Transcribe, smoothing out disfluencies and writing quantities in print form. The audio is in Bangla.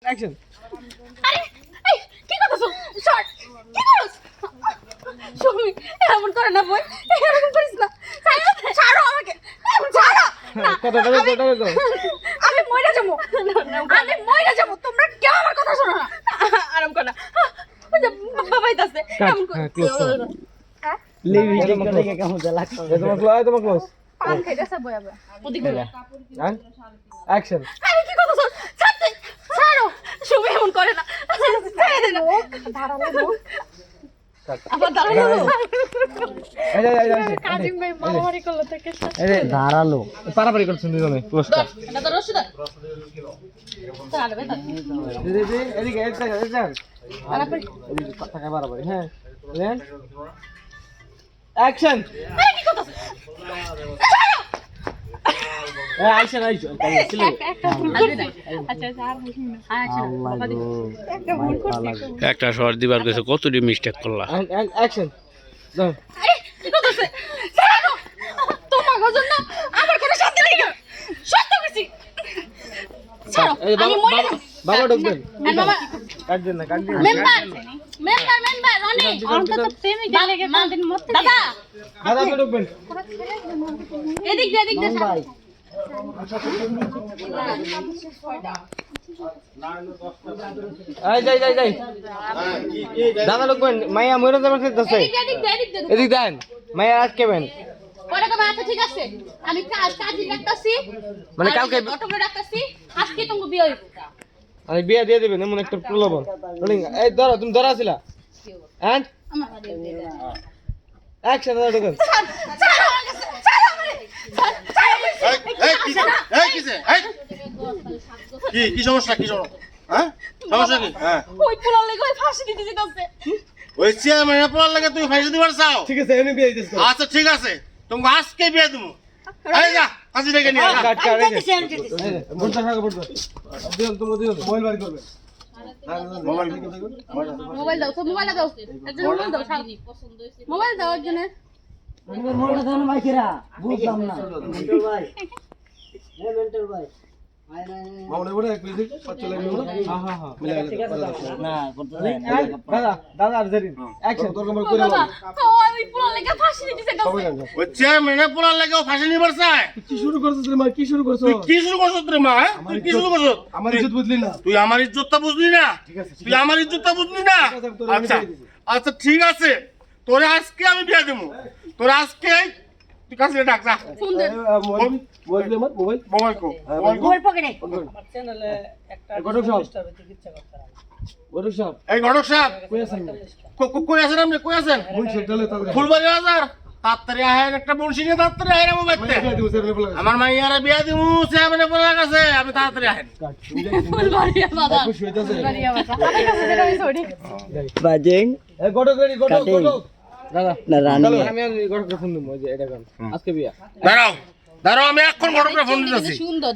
অ্যাকশন। আরে এই কি করতেছো শর্ট কি করছ সুমি এমন করে না বই এমন করিস না ছাড়ো আমাকে ছাড়ো কথা দাও। আমি মইরা যাবো তোমরা কেউ আমার কথা শোনো না আরাম কর না ওই যে বাবাই তাছে এমন করে লিভিং করে কেমন লাগছে তোমার ক্লোজ পান খাইতেছে বই আবার ওদিক বলে অ্যাকশন। আরে কি কথা শোন ছাড়তে ছাড়ো সুমি এমন করে না ছেড়ে দে না দাঁড়ালো আবার দাঁড়ালো কাজিম ভাই মারামারি করলো থেকে দাঁড়ালো পারাপারি করছেন দুজনে ক্লোজটা। এটা তো রশিদ দাঁড়াবে এদিকে পারাপারি টাকা পারাপারি। হ্যাঁ অ্যাকশন। আরে কি কথা অ্যাকশন একটা ভুল করছি আচ্ছা আর বুঝি না আচ্ছা বাবা দি একটা ভুল করছি একটা শর্ট দিবার কইছে কতটি মিস্টেক করলা অ্যাকশন। দাও আরে কি করতেছে ছাড়ো তোমার জন্য আমার কোনো শান্তি নেই সত্য কইছি ছাড়ো আমি মরে যাব বাবা ঢুকবেন। বাবা কাট দেন না মেম্বার রনি অন্তত প্রেমিক লাগে মানদিন মত দাদা দাদা আপনি ঢুকবেন। এদিক দে ভাই যাই দাদা ঢুকবেন। মাইয়া মরে যাবেন খেতেছে। এদিক দে এদিক দেন মাইয়া আটকেবেন। পরে কবে আচ্ছা ঠিক আছে আমি কাজে রাখতাছি মানে কালকে অটোকে রাখতাছি আজকে তোমাকে বিয়ে হইব আমি বিয়ে দিয়ে দেবেন এমন একটা প্রলোভন। এই ধরো তুমি ধরা ছিলা এন্ড আমার অ্যাকশন। দাদা ঢুকেন। কি সমস্যা হ্যাঁ সমস্যা কি? হ্যাঁ ওই পোলার লাগি ওই ফাঁসি দিতে যেতেছে ওই চেয়ারম্যানের পড়ার লাগে তুমি ফাইসে দিবার চাও? ঠিক আছে এমনি বিয়ে দিতেছ। আচ্ছা ঠিক আছে তোমাকে আজকে বিয়ে দেবো। এই যা কাজী ডেকে নিয়ে যা। কাট কাট বুঝতে থাকো বুঝতে দিও তুমি দিও মোবাইল বাড়ি করবে। মোবাইল দাও মোবাইল দাও একজন মোবাইল দাও মোবাইল দাও একজনের মোড়া দাও মাইকেরা বুঝলাম না মেন্টাল ভাই মেন্টাল ভাই মামনে বড় এক মিনিট পাঁচ চলে গেল। হ্যাঁ না করতে যায় না দাদা আর জেরিন অ্যাকশন। তোর কমর করে বাবা ওই পোলার লাগি ফাঁসি দিতে যেতেছে ওই চেয়ারম্যানের পড়ার লাগে ও ফাঁসি নিবার চায়? কি শুরু করছিস রে মা? কি শুরু করছো? তুই কি শুরু করছিস রে মা? তুই কি শুরু করছিস? আমার ইজ্জত বুঝলি না? তুই আমার ইজ্জতটা বুঝলি না? তুই আমার ইজ্জতটা বুঝলি না? আচ্ছা আচ্ছা ঠিক আছে তোরে আজকে আমি বিয়ে দেবো। তোর আজকে তুই কাছে ডাক যা। ফোন দে মোবাইল দে আমার মোবাইল। মোবাইল কো মোবাইল পকেটে গটক সাহেব গটক সাহেব এই ঘটক সাহেব কই আছেন? কই আছেন আপনি? কই আছেন? মুন্সি চলে তাড়াতাড়ি ফুলবাড়ি বাজার তাড়াতাড়ি আহেন। একটা বংশী নিয়ে তাড়াতাড়ি আহেন আমার বাড়িতে। আমার মাইয়ারে বিয়া দিমু চেয়ারম্যানে পড়ে গেছে। আমি তাড়াতাড়ি আহেন। ফুলবাড়িয়া বাবা খুশি হইতাছে। ফুলবাড়িয়া বাবা আমার কাছে যেটা আমি সরি বাজেং এই গটক রেডি গটক কাটিং। গটক দাদা না রানী চলো আমি গটককে ফোন দেবো। এই যে এটা গান আজকে বিয়া। দাঁড়াও দাঁড়াও আমি এখন ঘটকরা ফোন দিতেছি। সুন্দর